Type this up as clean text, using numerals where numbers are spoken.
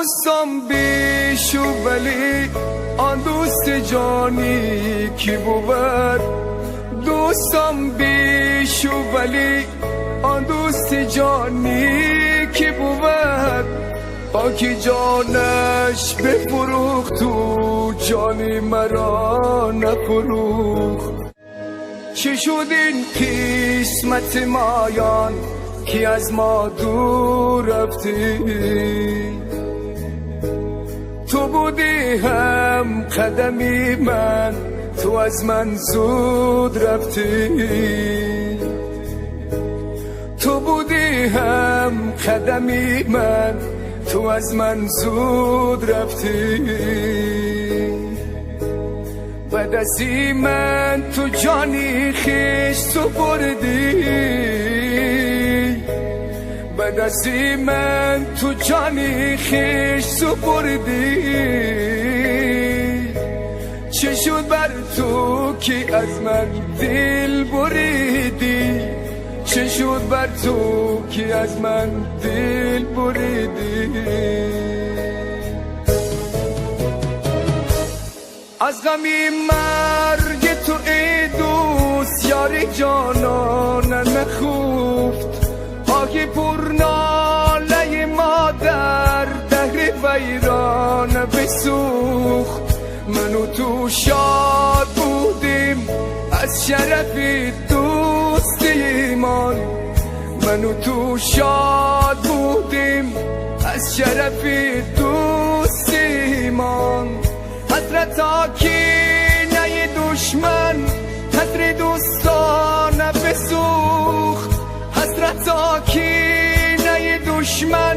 دوستم بیشو ولی آن دوست جانی کی بود دوستم بیشو ولی آن دوست جانی کی بود با کی جانش بفروخت تو جانی مرا نفروخت چه شد این قسمت مایان که از ما دور رفتی تو بودی هم قدمی من تو از من زود رفتی تو بودی هم قدمی من تو از من زود رفتی بعد از من تو جانی خیش سپردی بعد از من تو جانی خیش سپردی چه شد بر تو که از من دل بریدی چه شد بر تو که از من دل بریدی از غمی مرگ تو ای دوست یاری جانان نخفت آگی پرناله مادر دهر ویران بسوخت من و تو شاد بودیم از شرف دوستیمان من و تو شاد بودیم از شرف دوستیمان حسرت آکینه دشمن حسر دوستان بسوخت حسرت آکینه دشمن